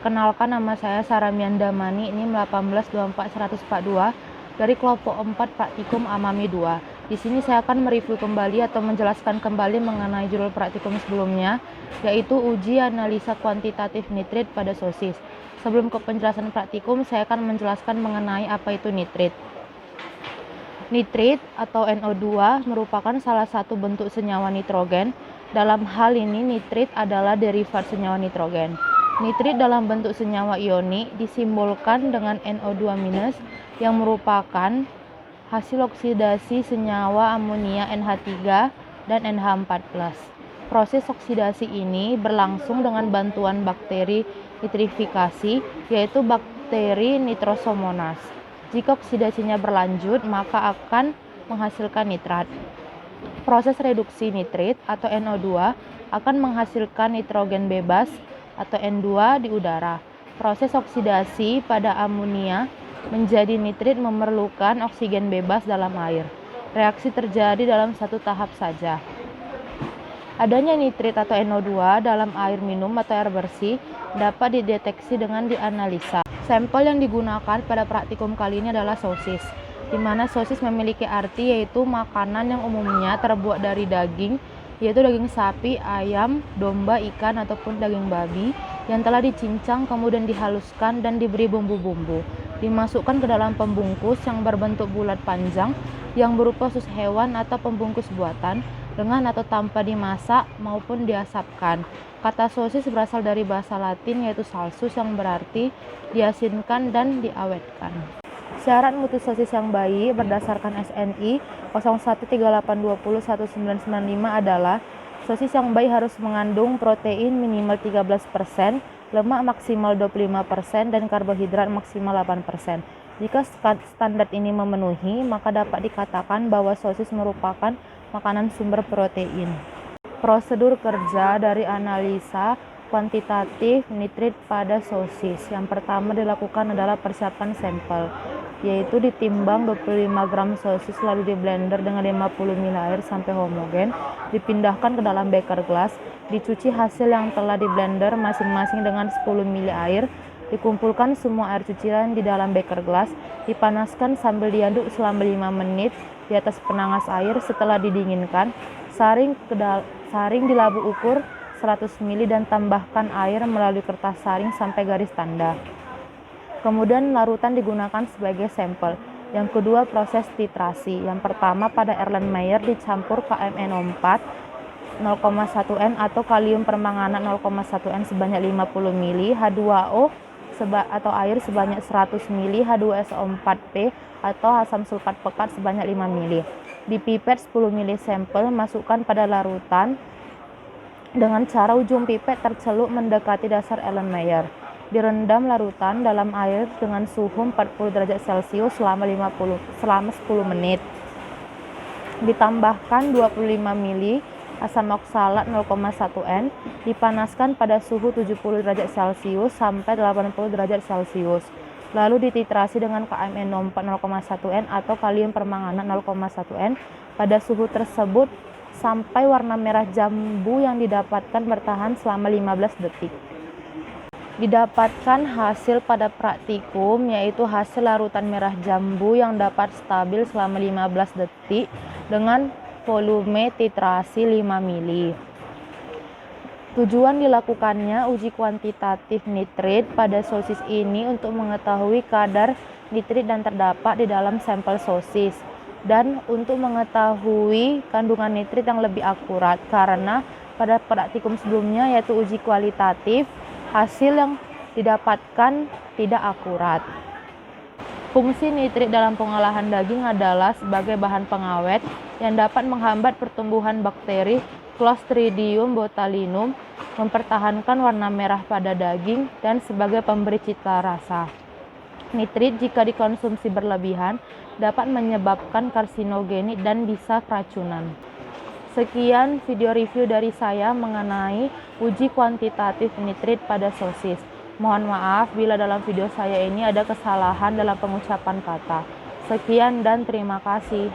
Perkenalkan, nama saya Saramian Damani, NIM 1824142 dari kelompok 4 Praktikum Amami 2. Di sini saya akan mereview kembali atau menjelaskan kembali mengenai judul praktikum sebelumnya, yaitu uji analisa kuantitatif nitrit pada sosis. Sebelum ke penjelasan praktikum, saya akan menjelaskan mengenai apa itu nitrit. Nitrit atau NO2 merupakan salah satu bentuk senyawa nitrogen. Dalam hal ini, nitrit adalah derivat senyawa nitrogen. Nitrit dalam bentuk senyawa ionik disimbolkan dengan NO2- yang merupakan hasil oksidasi senyawa amonia NH3 dan NH4+. Proses oksidasi ini berlangsung dengan bantuan bakteri nitrifikasi, yaitu bakteri Nitrosomonas. Jika oksidasinya berlanjut, maka akan menghasilkan nitrat. Proses reduksi nitrit atau NO2 akan menghasilkan nitrogen bebas atau N2 di udara. Proses oksidasi pada amonia menjadi nitrit memerlukan oksigen bebas dalam air. Reaksi terjadi dalam satu tahap saja. Adanya nitrit atau NO2 dalam air minum atau air bersih dapat dideteksi dengan dianalisa. Sampel yang digunakan pada praktikum kali ini adalah sosis, di mana sosis memiliki arti yaitu makanan yang umumnya terbuat dari daging, yaitu daging sapi, ayam, domba, ikan, ataupun daging babi yang telah dicincang kemudian dihaluskan dan diberi bumbu-bumbu. Dimasukkan ke dalam pembungkus yang berbentuk bulat panjang yang berupa sus hewan atau pembungkus buatan dengan atau tanpa dimasak maupun diasapkan. Kata sosis berasal dari bahasa Latin yaitu salsus yang berarti diasinkan dan diawetkan. Syarat mutu sosis yang baik berdasarkan SNI 0138201995 adalah sosis yang baik harus mengandung protein minimal 13%, lemak maksimal 25%, dan karbohidrat maksimal 8%. Jika standar ini memenuhi, maka dapat dikatakan bahwa sosis merupakan makanan sumber protein. Prosedur kerja dari analisa kuantitatif nitrit pada sosis. Yang pertama dilakukan adalah persiapan sampel, yaitu ditimbang 25 gram sosis lalu di blender dengan 50 ml air sampai homogen, dipindahkan ke dalam beker gelas, dicuci hasil yang telah di blender masing-masing dengan 10 ml air, dikumpulkan semua air cucian di dalam beker gelas, dipanaskan sambil diaduk selama 5 menit di atas penangas air. Setelah didinginkan, saring di labu ukur 100 ml dan tambahkan air melalui kertas saring sampai garis tanda. Kemudian larutan digunakan sebagai sampel. Yang kedua, proses titrasi. Yang pertama, pada Erlenmeyer dicampur KMnO4 0,1 N atau kalium permanganat 0,1 N sebanyak 50 ml, H2O atau air sebanyak 100 ml, H2SO4P atau asam sulfat pekat sebanyak 5 ml. Dipipet 10 ml sampel, masukkan pada larutan dengan cara ujung pipet tercelup mendekati dasar Erlenmeyer. Direndam larutan dalam air dengan suhu 40 derajat Celcius selama 10 menit. Ditambahkan 25 ml asam oksalat 0,1 N, dipanaskan pada suhu 70 derajat Celcius sampai 80 derajat Celcius. Lalu dititrasi dengan KMnO4 0,1 N atau kalium permanganat 0,1 N pada suhu tersebut sampai warna merah jambu yang didapatkan bertahan selama 15 detik. Didapatkan hasil pada praktikum yaitu hasil larutan merah jambu yang dapat stabil selama 15 detik dengan volume titrasi 5 ml. Tujuan dilakukannya uji kuantitatif nitrit pada sosis ini untuk mengetahui kadar nitrit yang terdapat di dalam sampel sosis dan untuk mengetahui kandungan nitrit yang lebih akurat, karena pada praktikum sebelumnya yaitu uji kualitatif, hasil yang didapatkan tidak akurat. Fungsi nitrit dalam pengolahan daging adalah sebagai bahan pengawet yang dapat menghambat pertumbuhan bakteri Clostridium botulinum, mempertahankan warna merah pada daging, dan sebagai pemberi cita rasa. Nitrit jika dikonsumsi berlebihan dapat menyebabkan karsinogenik dan bisa keracunan. Sekian video review dari saya mengenai uji kuantitatif nitrit pada sosis. Mohon maaf bila dalam video saya ini ada kesalahan dalam pengucapan kata. Sekian dan terima kasih.